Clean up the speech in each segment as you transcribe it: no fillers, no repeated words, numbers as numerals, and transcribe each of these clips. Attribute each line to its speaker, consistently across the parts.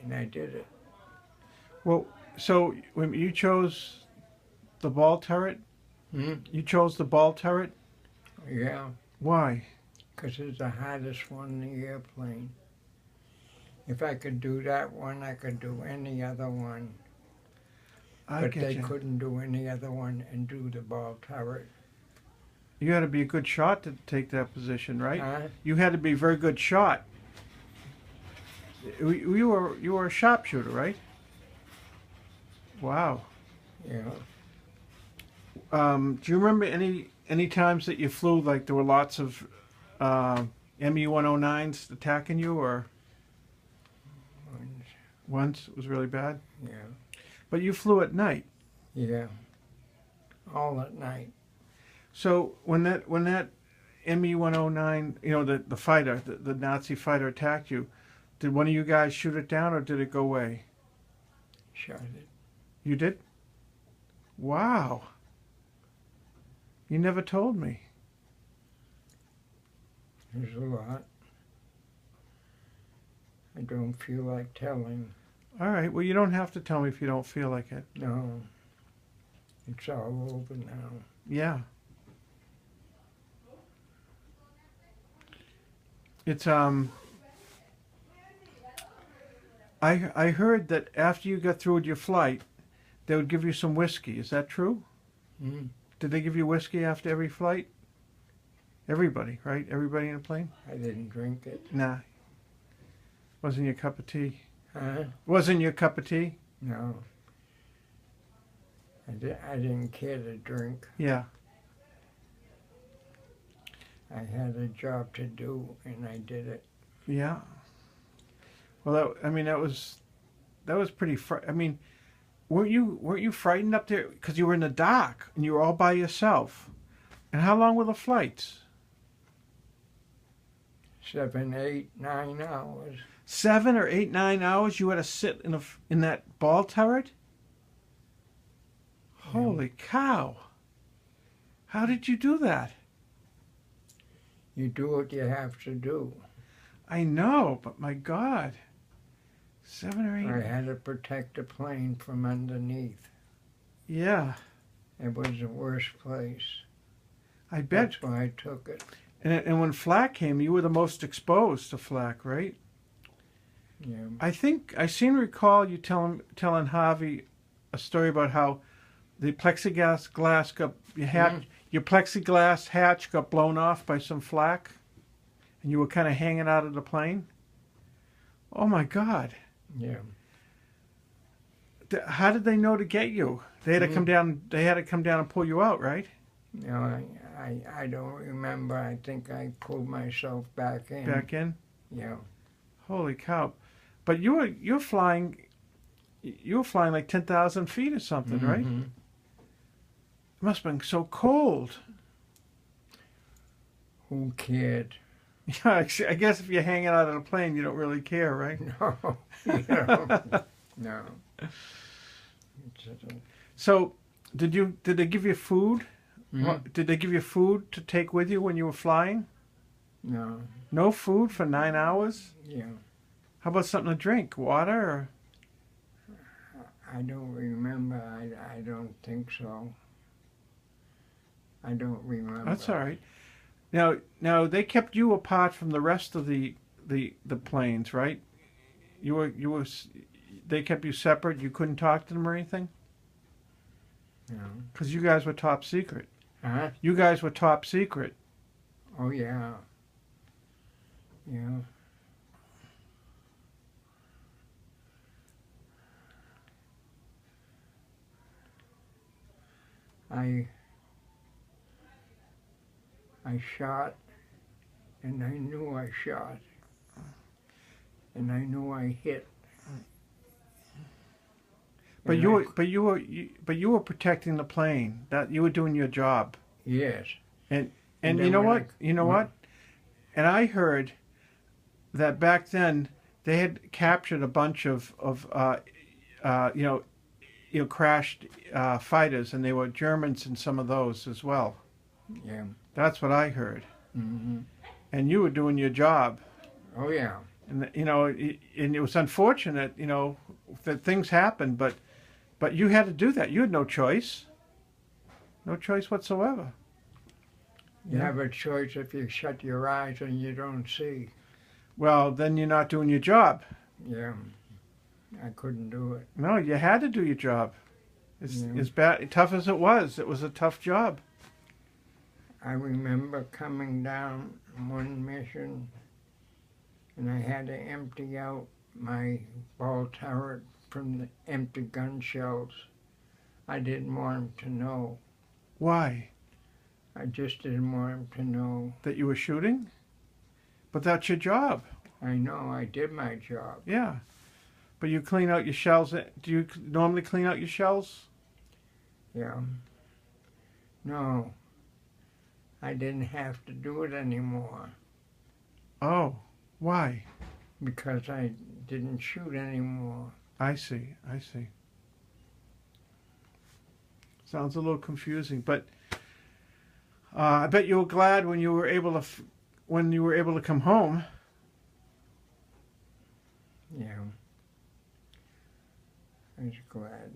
Speaker 1: and I did it.
Speaker 2: Well, so when you chose the ball turret, you chose the ball turret?
Speaker 1: Yeah,
Speaker 2: Why?
Speaker 1: because it's the hardest one in the airplane. If I could do that one, I could do any other one.
Speaker 2: I
Speaker 1: But
Speaker 2: get
Speaker 1: they
Speaker 2: you.
Speaker 1: couldn't do any other one and do the ball turret.
Speaker 2: You had to be a good shot to take that position, right?
Speaker 1: Huh?
Speaker 2: You had to be a very good shot. You were a sharpshooter, right? Wow.
Speaker 1: Yeah.
Speaker 2: Do you remember any times that you flew, like there were lots of ME-109s attacking you, or once it was really bad?
Speaker 1: Yeah.
Speaker 2: But you flew at night.
Speaker 1: Yeah. All at night.
Speaker 2: So when that ME-109, the fighter, the Nazi fighter attacked you, did one of you guys shoot it down or did it go away?
Speaker 1: Shot it.
Speaker 2: You did? Wow. You never told me.
Speaker 1: There's a lot. I don't feel like telling.
Speaker 2: All right. Well, you don't have to tell me if you don't feel like it.
Speaker 1: No. It's all over now.
Speaker 2: Yeah. It's I heard that after you got through with your flight, they would give you some whiskey. Is that true?
Speaker 1: Mm.
Speaker 2: Did they give you whiskey after every flight? Everybody, right? Everybody in the plane?
Speaker 1: I didn't drink it.
Speaker 2: Nah. Wasn't your cup of tea?
Speaker 1: Huh?
Speaker 2: Wasn't your cup of tea?
Speaker 1: No. I didn't care to drink.
Speaker 2: Yeah.
Speaker 1: I had a job to do, and I did it.
Speaker 2: Yeah. Well, that was pretty. Weren't you frightened up there because you were in the dark and you were all by yourself? And how long were the flights?
Speaker 1: 7, 8, 9 hours.
Speaker 2: 7 or 8, 9 hours you had to sit in that ball turret? Holy cow. How did you do that?
Speaker 1: You do what you have to do.
Speaker 2: I know, but my God. 7 or 8.
Speaker 1: I had to protect the plane from underneath.
Speaker 2: Yeah.
Speaker 1: It was the worst place.
Speaker 2: I bet.
Speaker 1: That's why I took it.
Speaker 2: And when flak came, you were the most exposed to flak, right?
Speaker 1: Yeah.
Speaker 2: I think I seem to recall you telling Harvey a story about how the plexiglass your plexiglass hatch got blown off by some flak, and you were kind of hanging out of the plane. Oh my God!
Speaker 1: Yeah.
Speaker 2: How did they know to get you? They had to come down. They had to come down and pull you out, right?
Speaker 1: No, I don't remember. I think I pulled myself back in.
Speaker 2: Back in.
Speaker 1: Yeah.
Speaker 2: Holy cow! But you were flying like 10,000 feet or something, right? It must have been so cold.
Speaker 1: Who cared?
Speaker 2: Yeah, I guess if you're hanging out on a plane, you don't really care, right?
Speaker 1: No. No.
Speaker 2: So, did they give you food?
Speaker 1: Mm-hmm.
Speaker 2: Did they give you food to take with you when you were flying?
Speaker 1: No.
Speaker 2: No food for 9 hours?
Speaker 1: Yeah.
Speaker 2: How about something to drink? Water? Or?
Speaker 1: I don't remember. I don't think so. I don't remember.
Speaker 2: That's all right. Now they kept you apart from the rest of the planes, right? They kept you separate. You couldn't talk to them or anything?
Speaker 1: No.
Speaker 2: Because you guys were top secret.
Speaker 1: Huh?
Speaker 2: You guys were top secret.
Speaker 1: Oh, yeah. Yeah. I shot, and I knew I shot, and I knew I hit.
Speaker 2: But you were protecting the plane. That you were doing your job.
Speaker 1: Yes.
Speaker 2: And you know what? What? And I heard that back then they had captured a bunch of crashed fighters, and they were Germans in some of those as well.
Speaker 1: Yeah.
Speaker 2: That's what I heard.
Speaker 1: Mm-hmm.
Speaker 2: And you were doing your job.
Speaker 1: Oh, yeah.
Speaker 2: And and it was unfortunate, that things happened, but you had to do that. You had no choice. No choice whatsoever.
Speaker 1: You have a choice if you shut your eyes and you don't see.
Speaker 2: Well, then you're not doing your job.
Speaker 1: Yeah, I couldn't do it.
Speaker 2: No, you had to do your job. As bad, tough as it was a tough job.
Speaker 1: I remember coming down one mission and I had to empty out my ball turret from the empty gun shells. I didn't want him to know.
Speaker 2: Why?
Speaker 1: I just didn't want him to know.
Speaker 2: That you were shooting? But that's your job.
Speaker 1: I know, I did my job.
Speaker 2: Yeah. But you clean out your shells. Do you normally clean out your shells?
Speaker 1: Yeah. No, I didn't have to do it anymore.
Speaker 2: Oh, why?
Speaker 1: Because I didn't shoot anymore.
Speaker 2: I see. Sounds a little confusing, but I bet you were glad when you were able to come home.
Speaker 1: Yeah. I was glad.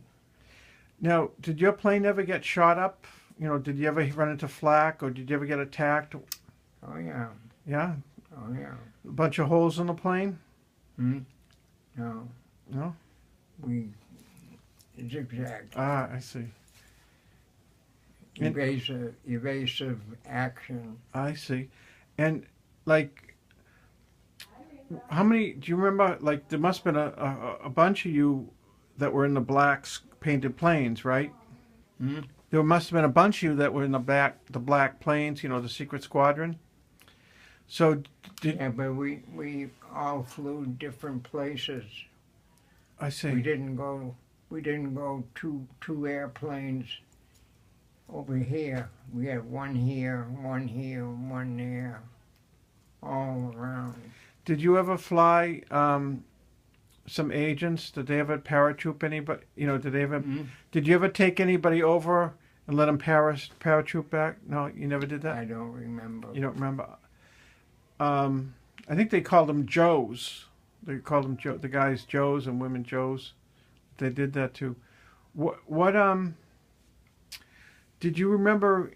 Speaker 2: Now, did your plane ever get shot up? Did you ever run into flak, or did you ever get attacked?
Speaker 1: Oh, yeah.
Speaker 2: Yeah?
Speaker 1: Oh, yeah.
Speaker 2: A bunch of holes in the plane?
Speaker 1: Hmm? No.
Speaker 2: No?
Speaker 1: We zigzagged.
Speaker 2: Ah, I see.
Speaker 1: Evasive action.
Speaker 2: I see. And, like, how many, do you remember, like, there must have been a bunch of you that were in the black painted planes, right?
Speaker 1: Hmm?
Speaker 2: There must have been a bunch of you that were in the black planes, the secret squadron. So
Speaker 1: Yeah, but we all flew different places.
Speaker 2: I see.
Speaker 1: We didn't go two airplanes over here. We had one here, one there, all around.
Speaker 2: Did you ever fly some agents? Did they ever paratroop anybody? Did they ever?
Speaker 1: Hmm?
Speaker 2: Did you ever take anybody over and let them paratroop back? No, you never did that.
Speaker 1: I don't remember.
Speaker 2: You don't remember? I think they called them Joes. They called them the guys Joes and women Joes. They did that too. What did you remember?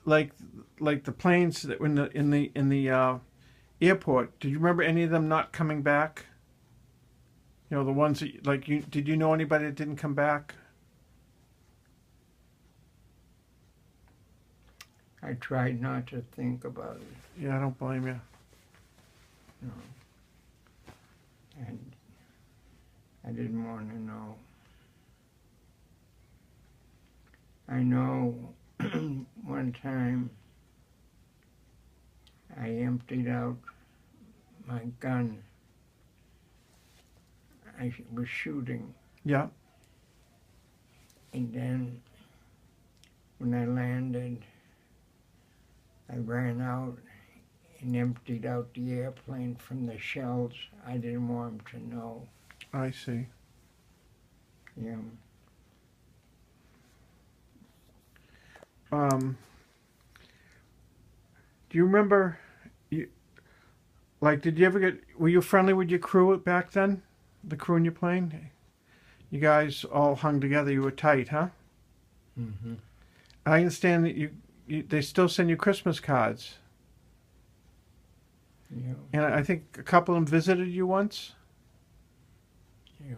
Speaker 2: Like the planes that were in the airport. Did you remember any of them not coming back? The ones that did you know anybody that didn't come back?
Speaker 1: I tried not to think about it.
Speaker 2: Yeah, I don't blame you.
Speaker 1: No. And I didn't want to know. I know one time I emptied out my gun. I was shooting.
Speaker 2: Yeah.
Speaker 1: And then when I landed, I ran out and emptied out the airplane from the shells. I didn't want him to know.
Speaker 2: I see.
Speaker 1: Yeah.
Speaker 2: Do you remember? Did you ever were you friendly with your crew back then? The crew in your plane? You guys all hung together. You were tight, huh?
Speaker 1: Mm-hmm.
Speaker 2: I understand that they still send you Christmas cards.
Speaker 1: Yeah.
Speaker 2: And I think a couple of them visited you once.
Speaker 1: Yeah.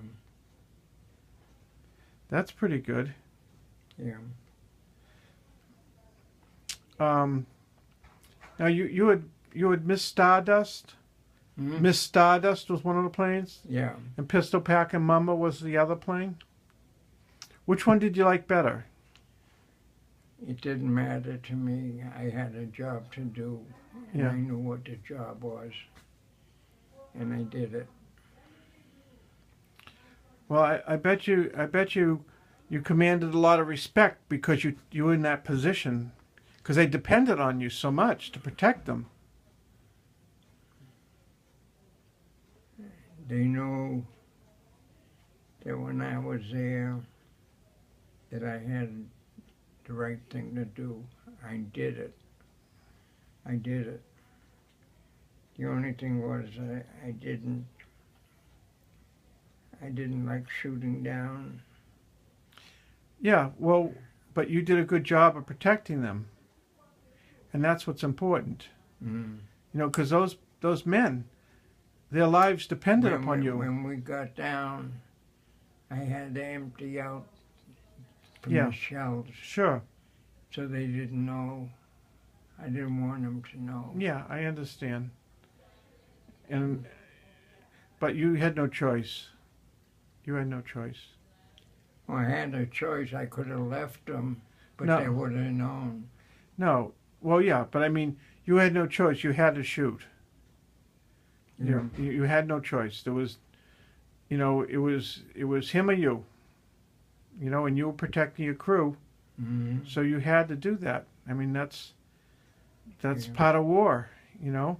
Speaker 2: That's pretty good.
Speaker 1: Yeah.
Speaker 2: Now you had Miss Stardust.
Speaker 1: Mm-hmm.
Speaker 2: Miss Stardust was one of the planes,
Speaker 1: Yeah.
Speaker 2: and Pistol Pack and Mama was the other plane. Which one did you like better?
Speaker 1: It didn't matter to me. I had a job to do, and
Speaker 2: Yeah.
Speaker 1: I knew what the job was, and I did it.
Speaker 2: Well, I bet you commanded a lot of respect because you were in that position, because they depended on you so much to protect them.
Speaker 1: They knew that when I was there, that I had the right thing to do. I did it. The only thing was I didn't like shooting down.
Speaker 2: Yeah, well, but you did a good job of protecting them, and that's what's important.
Speaker 1: Mm.
Speaker 2: You know, because those men, their lives depended upon you.
Speaker 1: When we got down, I had to empty out from
Speaker 2: Yeah.
Speaker 1: the shells,
Speaker 2: Sure.
Speaker 1: so they didn't know. I didn't want them to know.
Speaker 2: Yeah, I understand. But you had no choice. You had no choice.
Speaker 1: Well, I had a choice. I could have left them, but
Speaker 2: No.
Speaker 1: they would have known.
Speaker 2: No. Well, yeah, but I mean, you had no choice. You had to shoot.
Speaker 1: Yeah.
Speaker 2: You had no choice. There was, you know, it was him or you. You know, and you were protecting your crew,
Speaker 1: Mm-hmm.
Speaker 2: so you had to do that. I mean, that's
Speaker 1: Yeah.
Speaker 2: part of war. You know.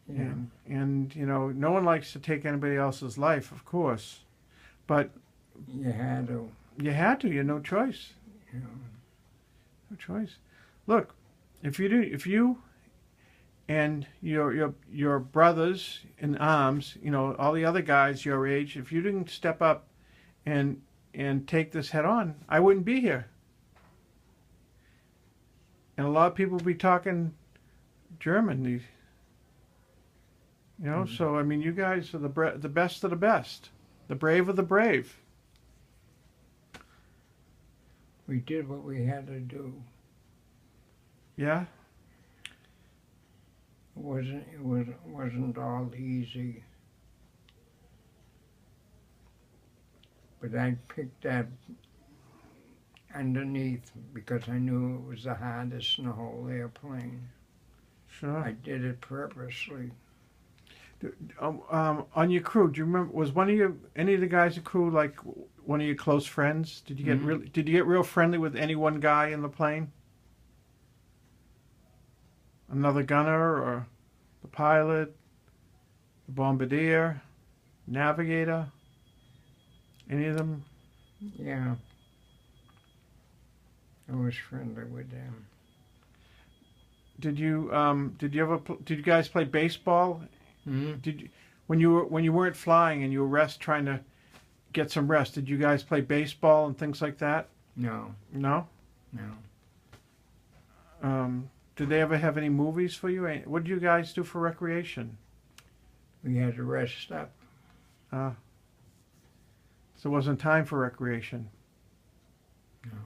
Speaker 1: Yeah.
Speaker 2: And you know, no one likes to take anybody else's life, of course, but
Speaker 1: You had to.
Speaker 2: you had to. You had no choice.
Speaker 1: You know.
Speaker 2: No choice. Look, if you and your brothers in arms, you know, all the other guys your age, if you didn't step up and take this head on, I wouldn't be here. And a lot of people would be talking German. You know, so I mean, you guys are the best of the best, the brave of the brave.
Speaker 1: We did what we had to do.
Speaker 2: Yeah.
Speaker 1: It wasn't all easy. But I picked that underneath because I knew it was the hardest in the whole airplane.
Speaker 2: Sure.
Speaker 1: I did it purposely.
Speaker 2: On your crew, do you remember? Was any of the guys in crew like one of your close friends? Did you get Did you get real friendly with any one guy in the plane? Another gunner or the pilot, the bombardier, navigator? Any of them?
Speaker 1: Yeah. I was friendly with them.
Speaker 2: Did you did you guys play baseball?
Speaker 1: Mm-hmm.
Speaker 2: Did you, when you weren't flying and you were trying to get some rest, did you guys play baseball and things like that?
Speaker 1: No.
Speaker 2: No?
Speaker 1: No.
Speaker 2: Did they ever have any movies for you? What did you guys do for recreation?
Speaker 1: We had to rest up.
Speaker 2: So it wasn't time for recreation.
Speaker 1: No.